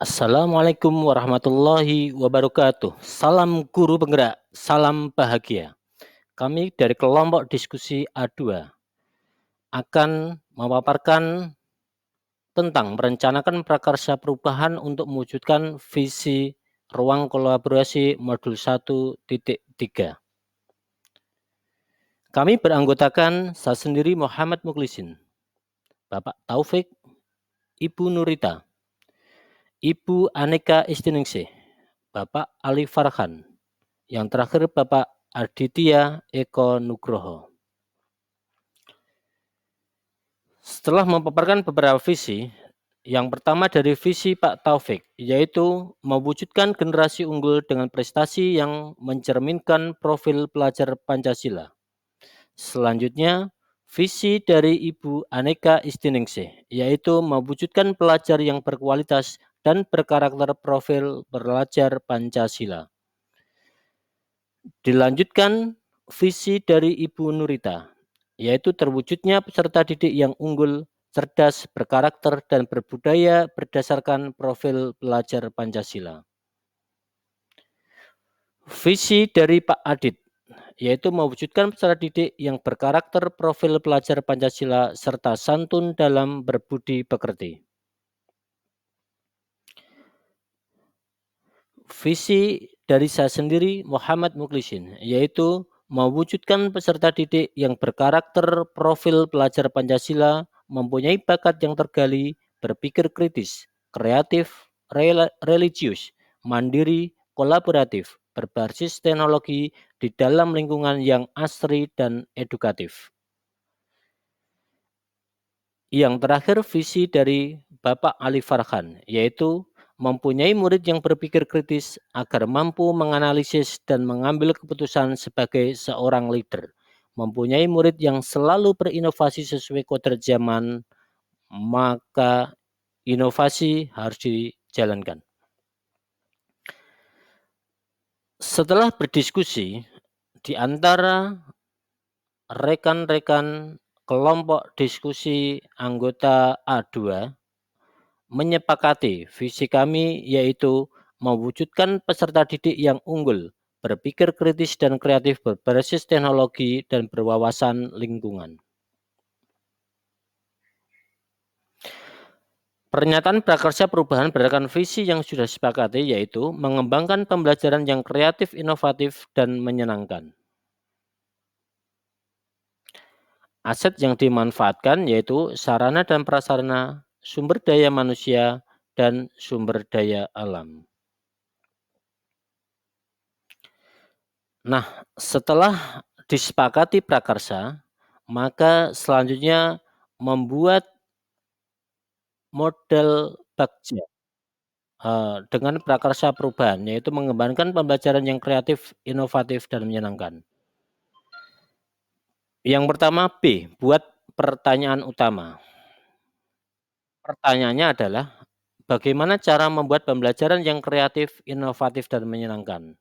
Assalamualaikum warahmatullahi wabarakatuh. Salam guru penggerak, salam bahagia. Kami dari kelompok diskusi A2 akan memaparkan tentang merencanakan prakarsa perubahan untuk mewujudkan visi ruang kolaborasi modul 1.3. Kami beranggotakan saya sendiri Muhammad Mukhlisin, Bapak Taufik, Ibu Nurita, Ibu Aneka Istiningsih, Bapak Ali Farhan, yang terakhir Bapak Aditya Eko Nugroho. Setelah memaparkan beberapa visi, yang pertama dari visi Pak Taufik, yaitu mewujudkan generasi unggul dengan prestasi yang mencerminkan profil pelajar Pancasila. Selanjutnya, visi dari Ibu Aneka Istiningsih, yaitu mewujudkan pelajar yang berkualitas dan berkarakter profil pelajar Pancasila. Dilanjutkan visi dari Ibu Nurita, yaitu terwujudnya peserta didik yang unggul, cerdas, berkarakter, dan berbudaya berdasarkan profil pelajar Pancasila. Visi dari Pak Adit, yaitu mewujudkan peserta didik yang berkarakter profil pelajar Pancasila serta santun dalam berbudi pekerti. Visi dari saya sendiri Muhammad Mukhlisin, yaitu mewujudkan peserta didik yang berkarakter profil pelajar Pancasila, mempunyai bakat yang tergali, berpikir kritis, kreatif, religius, mandiri, kolaboratif, berbasis teknologi di dalam lingkungan yang asri dan edukatif. Yang terakhir visi dari Bapak Ali Farhan, yaitu mempunyai murid yang berpikir kritis agar mampu menganalisis dan mengambil keputusan sebagai seorang leader. Mempunyai murid yang selalu berinovasi sesuai kodrat zaman, maka inovasi harus dijalankan. Setelah berdiskusi di antara rekan-rekan kelompok diskusi anggota A2, menyepakati visi kami yaitu mewujudkan peserta didik yang unggul, berpikir kritis dan kreatif berbasis teknologi dan berwawasan lingkungan. Pernyataan prakarsa perubahan berdasarkan visi yang sudah disepakati yaitu mengembangkan pembelajaran yang kreatif, inovatif, dan menyenangkan. Aset yang dimanfaatkan yaitu sarana dan prasarana, sumber daya manusia, dan sumber daya alam. Nah, setelah disepakati prakarsa, maka selanjutnya membuat model bagja dengan prakarsa perubahan, yaitu mengembangkan pembelajaran yang kreatif, inovatif, dan menyenangkan. Yang pertama B, buat pertanyaan utama. Pertanyaannya adalah, bagaimana cara membuat pembelajaran yang kreatif, inovatif, dan menyenangkan?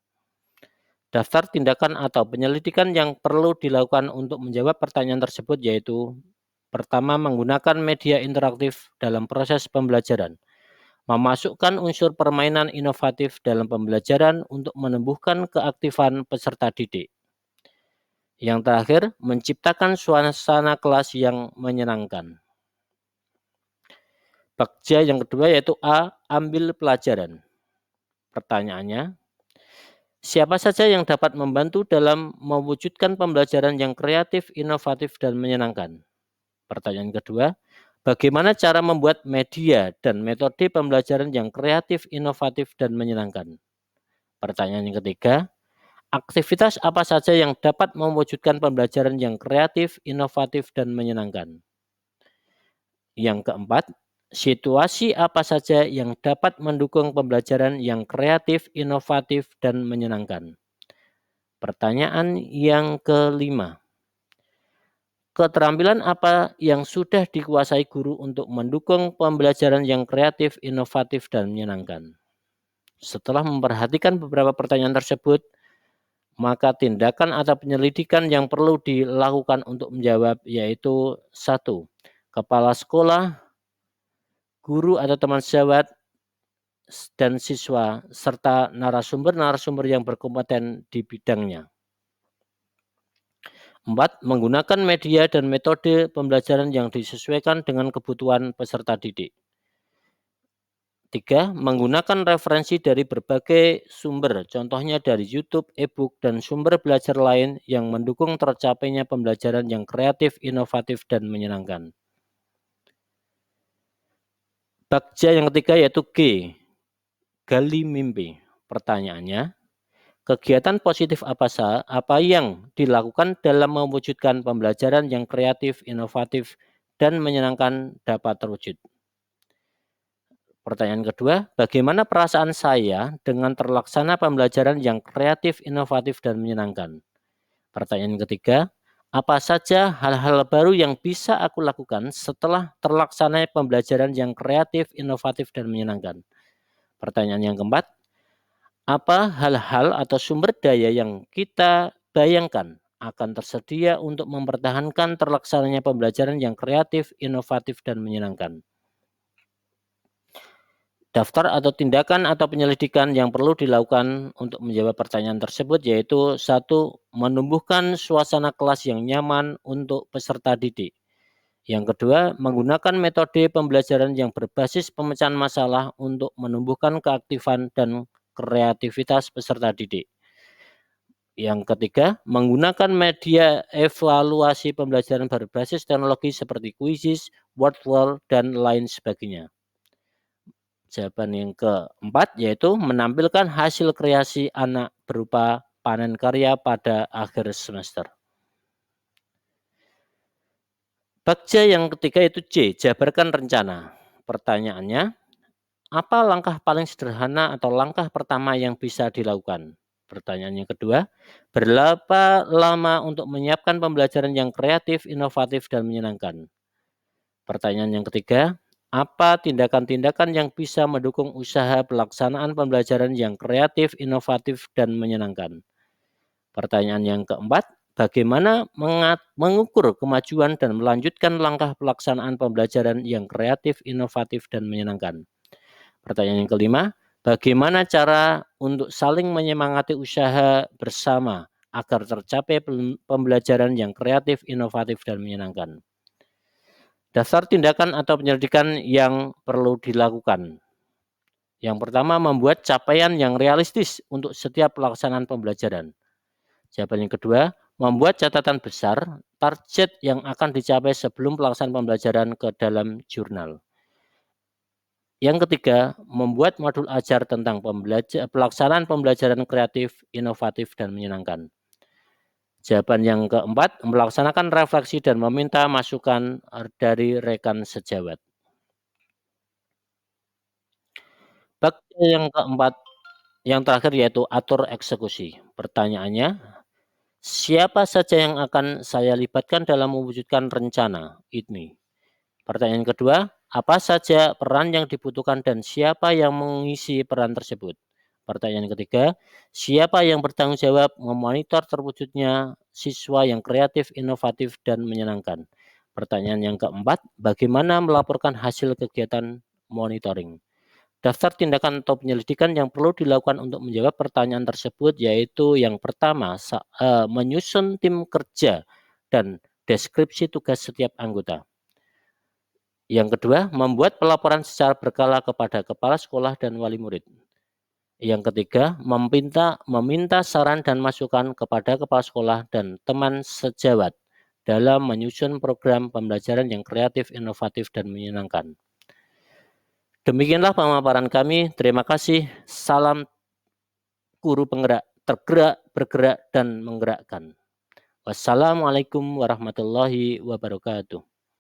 Daftar tindakan atau penyelidikan yang perlu dilakukan untuk menjawab pertanyaan tersebut yaitu pertama, menggunakan media interaktif dalam proses pembelajaran. Memasukkan unsur permainan inovatif dalam pembelajaran untuk menumbuhkan keaktifan peserta didik. Yang terakhir, menciptakan suasana kelas yang menyenangkan. Bagja yang kedua yaitu A, ambil pelajaran. Pertanyaannya, siapa saja yang dapat membantu dalam mewujudkan pembelajaran yang kreatif, inovatif, dan menyenangkan? Pertanyaan kedua, bagaimana cara membuat media dan metode pembelajaran yang kreatif, inovatif, dan menyenangkan? Pertanyaan yang ketiga, aktivitas apa saja yang dapat mewujudkan pembelajaran yang kreatif, inovatif, dan menyenangkan? Yang keempat, situasi apa saja yang dapat mendukung pembelajaran yang kreatif, inovatif, dan menyenangkan? Pertanyaan yang kelima, keterampilan apa yang sudah dikuasai guru untuk mendukung pembelajaran yang kreatif, inovatif, dan menyenangkan? Setelah memperhatikan beberapa pertanyaan tersebut, maka tindakan atau penyelidikan yang perlu dilakukan untuk menjawab yaitu 1. Kepala sekolah, guru atau teman sejawat, dan siswa serta narasumber-narasumber yang berkompeten di bidangnya. 4. Menggunakan media dan metode pembelajaran yang disesuaikan dengan kebutuhan peserta didik. 3. Menggunakan referensi dari berbagai sumber, contohnya dari YouTube, e-book, dan sumber belajar lain yang mendukung tercapainya pembelajaran yang kreatif, inovatif, dan menyenangkan. Bagja yang ketiga yaitu G. Gali mimpi. Pertanyaannya, kegiatan positif apa yang dilakukan dalam mewujudkan pembelajaran yang kreatif, inovatif, dan menyenangkan dapat terwujud? Pertanyaan kedua, bagaimana perasaan saya dengan terlaksana pembelajaran yang kreatif, inovatif, dan menyenangkan? Pertanyaan ketiga, apa saja hal-hal baru yang bisa aku lakukan setelah terlaksana pembelajaran yang kreatif, inovatif, dan menyenangkan? Pertanyaan yang keempat, apa hal-hal atau sumber daya yang kita bayangkan akan tersedia untuk mempertahankan terlaksananya pembelajaran yang kreatif, inovatif, dan menyenangkan? Daftar atau tindakan atau penyelidikan yang perlu dilakukan untuk menjawab pertanyaan tersebut yaitu 1. Menumbuhkan suasana kelas yang nyaman untuk peserta didik. Yang kedua, menggunakan metode pembelajaran yang berbasis pemecahan masalah untuk menumbuhkan keaktifan dan kreativitas peserta didik. Yang ketiga, menggunakan media evaluasi pembelajaran berbasis teknologi seperti quizzes, word-wall, dan lain sebagainya. Jawaban yang keempat yaitu menampilkan hasil kreasi anak berupa panen karya pada akhir semester. Bagja yang ketiga yaitu C, jabarkan rencana. Pertanyaannya, apa langkah paling sederhana atau langkah pertama yang bisa dilakukan? Pertanyaan yang kedua, berapa lama untuk menyiapkan pembelajaran yang kreatif, inovatif, dan menyenangkan? Pertanyaan yang ketiga, apa tindakan-tindakan yang bisa mendukung usaha pelaksanaan pembelajaran yang kreatif, inovatif, dan menyenangkan? Pertanyaan yang keempat, bagaimana mengukur kemajuan dan melanjutkan langkah pelaksanaan pembelajaran yang kreatif, inovatif, dan menyenangkan? Pertanyaan yang kelima, bagaimana cara untuk saling menyemangati usaha bersama agar tercapai pembelajaran yang kreatif, inovatif, dan menyenangkan? Daftar tindakan atau penyelidikan yang perlu dilakukan. Yang pertama, membuat capaian yang realistis untuk setiap pelaksanaan pembelajaran. Jawaban yang kedua, membuat catatan besar target yang akan dicapai sebelum pelaksanaan pembelajaran ke dalam jurnal. Yang ketiga, membuat modul ajar tentang pelaksanaan pembelajaran kreatif, inovatif, dan menyenangkan. Jawaban yang keempat, melaksanakan refleksi dan meminta masukan dari rekan sejawat. Bagja yang keempat, yang terakhir yaitu atur eksekusi. Pertanyaannya, siapa saja yang akan saya libatkan dalam mewujudkan rencana ini? Pertanyaan kedua, apa saja peran yang dibutuhkan dan siapa yang mengisi peran tersebut? Pertanyaan ketiga, siapa yang bertanggung jawab memonitor terwujudnya siswa yang kreatif, inovatif, dan menyenangkan? Pertanyaan yang keempat, bagaimana melaporkan hasil kegiatan monitoring? Daftar tindakan atau penyelidikan yang perlu dilakukan untuk menjawab pertanyaan tersebut yaitu yang pertama, menyusun tim kerja dan deskripsi tugas setiap anggota. Yang kedua, membuat pelaporan secara berkala kepada kepala sekolah dan wali murid. Yang ketiga, meminta saran dan masukan kepada kepala sekolah dan teman sejawat dalam menyusun program pembelajaran yang kreatif, inovatif, dan menyenangkan. Demikianlah pemaparan kami. Terima kasih. Salam guru penggerak, tergerak, bergerak, dan menggerakkan. Wassalamualaikum warahmatullahi wabarakatuh.